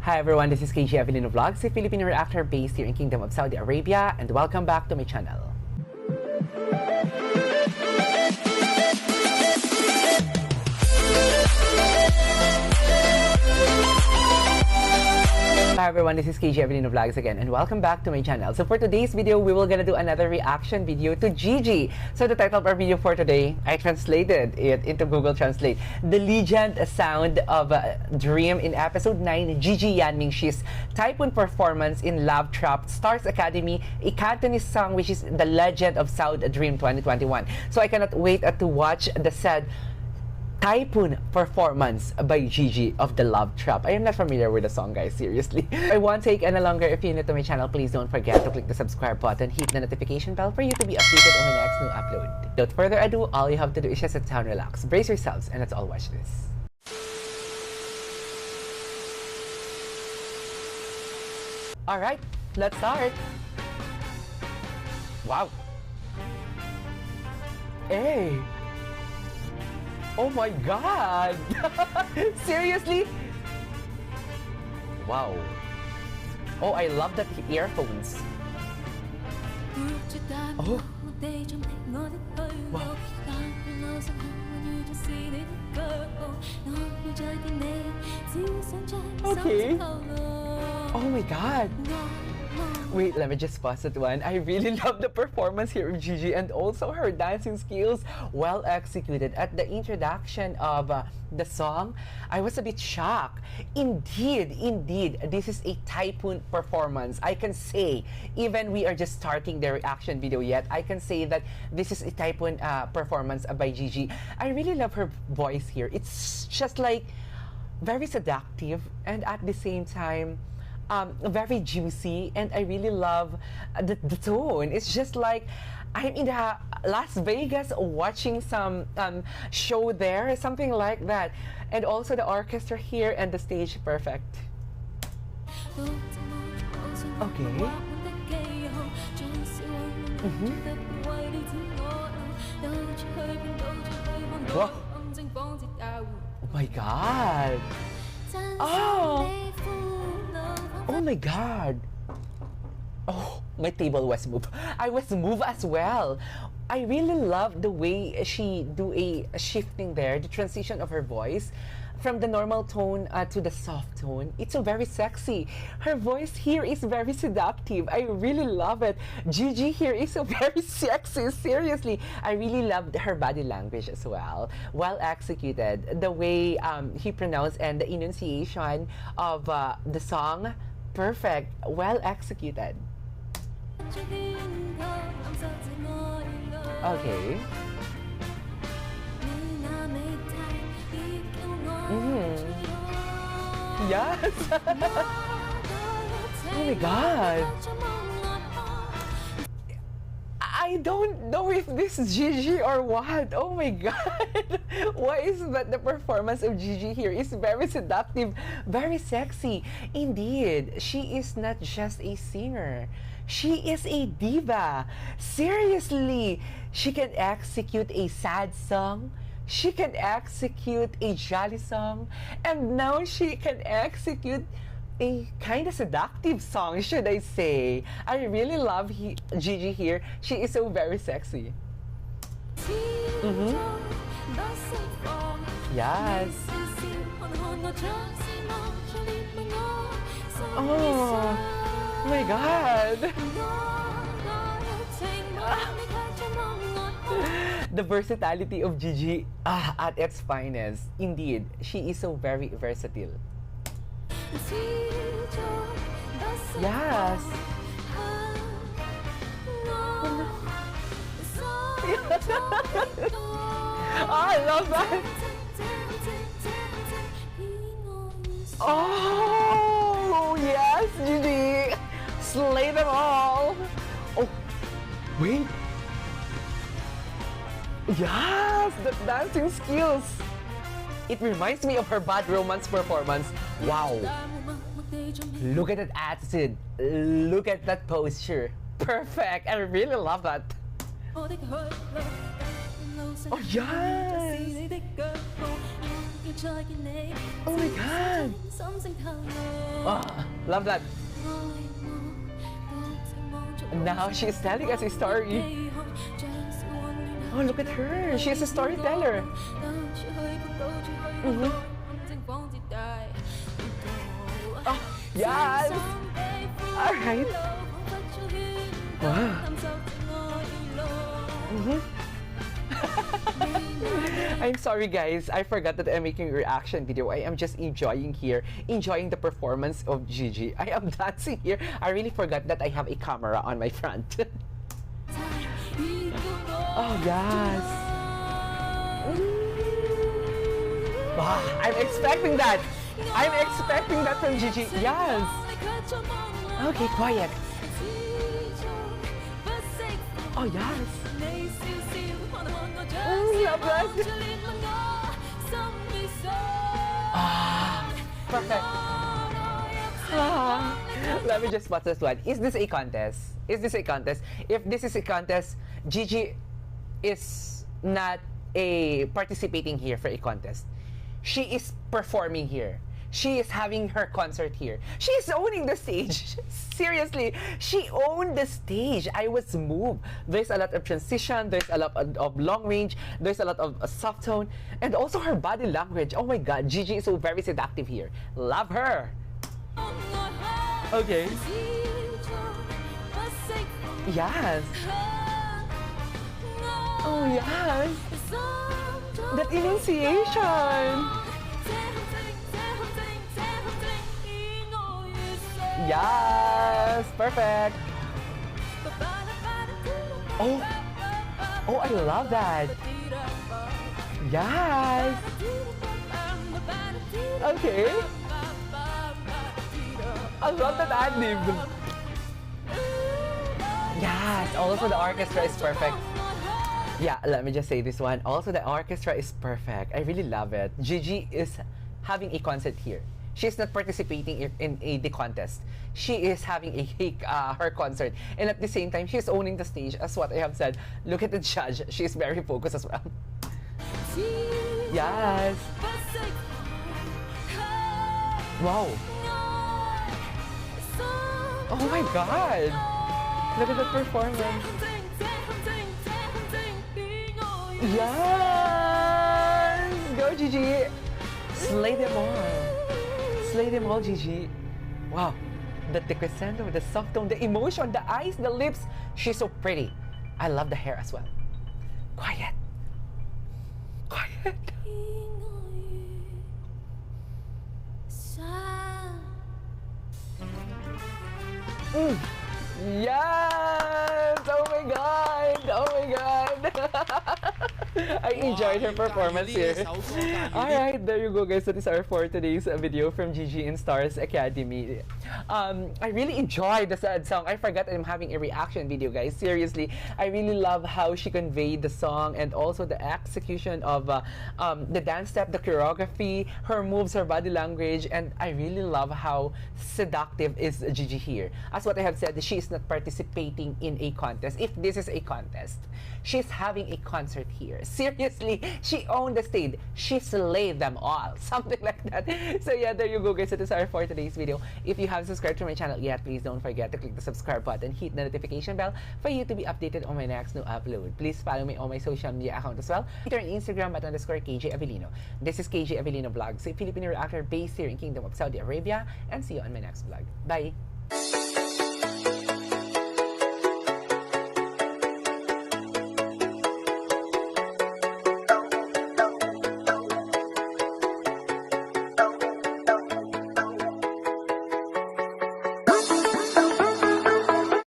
Hi everyone, this is Gigi-Avelino Vlogs, a Filipino reactor based here in Kingdom of Saudi Arabia, and welcome back to my channel. Hi everyone, this is Gigi-Avelino Vlogs again, and welcome back to my channel. So for today's video, we will gonna do another reaction video to Gigi. So the title of our video for today, I translated it into Google Translate. The legend sound of Dream in episode 9, Gigi Yan Mingxi's typhoon performance in Love Trap Stars Academy, a Cantonese song which is the legend of South Dream 2021. So I cannot wait to watch the said typhoon performance by Gigi of the Love Trap. I am not familiar with the song, guys, seriously. I won't take any longer. If you're new to my channel, please don't forget to click the subscribe button, hit the notification bell for you to be updated on my next new upload. Without further ado, all you have to do is just sit down, relax, brace yourselves, and let's all watch this. Alright, let's start. Wow. Hey. Oh my god! Seriously? Wow. Oh, I love that earphones. Oh. Wow. Okay. Oh my god. Wait, let me just pause that one. I really love the performance here of Gigi and also her dancing skills, well executed. At the introduction of the song, I was a bit shocked. Indeed, this is a typhoon performance. I can say, even we are just starting the reaction video yet, I can say that this is a typhoon performance by Gigi. I really love her voice here. It's just like very seductive and at the same time, very juicy, and I really love the tone. It's just like I'm in Las Vegas watching some show there, something like that. And also the orchestra here and the stage, perfect. Okay. Wow. Oh my god. Oh my god. Oh, my table was moved. I was moved as well. I really love the way she do a shifting there, the transition of her voice from the normal tone to the soft tone. It's so very sexy. Her voice here is very seductive. I really love it. Gigi here is so very sexy. Seriously, I really loved her body language as well. Well executed. The way he pronounced and the enunciation of the song, perfect. Well executed. Okay. Yes. Oh my god. I don't know if this is Gigi or what. Oh my god. Why is that the performance of Gigi here is very seductive, very sexy. Indeed, she is not just a singer. She is a diva. Seriously, she can execute a sad song. She can execute a jolly song, and now she can execute a kind of seductive song, should I say. I really love Gigi here. She is so very sexy. Yes. Oh my god. The versatility of Gigi at its finest. Indeed, she is so very versatile. Yes. Oh, I love that. Oh, yes, Gigi. Slay them all. Oh, wait. Yes, the dancing skills. It reminds me of her Bad Romance performance. Wow. Look at that attitude. Look at that posture. Perfect. I really love that. Oh, yes. Oh my god! Oh, love that. Now she's telling us a story. Oh, look at her. She's a storyteller. Oh, yes. All right. Wow. I'm sorry guys, I forgot that I'm making a reaction video. I am just enjoying the performance of Gigi. I am dancing here. I really forgot that I have a camera on my front. Oh yes. Wow, I'm expecting that. I'm expecting that from Gigi. Yes. Okay, quiet. Oh yes. Love that. Perfect. Let me just watch this one. Is this a contest? Is this a contest? If this is a contest, Gigi is not participating here for a contest. She is performing here. She is having her concert here. She is owning the stage. Seriously, she owned the stage. I was moved. There's a lot of transition. There's a lot of long range. There's a lot of soft tone. And also her body language. Oh my God, Gigi is so very seductive here. Love her. Okay. Yes. Oh yes. That enunciation. Yes, perfect. Oh, I love that. Yes. Okay. I love that ad-lib. Yes, also the orchestra is perfect. Yeah, let me just say this one. Also, the orchestra is perfect. I really love it. Gigi is having a concert here. She's not participating in the contest. She is having her concert. And at the same time, she's owning the stage, as what I have said. Look at the judge. She's very focused as well. Yes. Wow. Oh my God. Look at the performance. Yes. Go, Gigi. Slay them all. Slay them all, Gigi. Wow. The crescendo, the soft tone, the emotion, the eyes, the lips. She's so pretty. I love the hair as well. Quiet. Quiet. Yes! Oh my God! Oh my God! I enjoyed her performance here. Alright, there you go guys. That is our for today's video from Gigi in Stars Academy. I really enjoyed the sad song. I forgot I'm having a reaction video, guys. Seriously, I really love how she conveyed the song and also the execution of the dance step, the choreography, her moves, her body language, and I really love how seductive is Gigi here. As what I have said, she is not participating in a contest. If this is a contest, she's having a concert here. Seriously, she owned the stage. She slayed them all. Something like that. So yeah, there you go guys. That is our for today's video. If you have subscribed to my channel yet, please don't forget to click the subscribe button, hit the notification bell for you to be updated on my next new upload. Please follow me on my social media account as well. Twitter and Instagram at _Gigi This is Gigi Avelino Vlogs, a Filipino reactor based here in Kingdom of Saudi Arabia, and see you on my next vlog. Bye!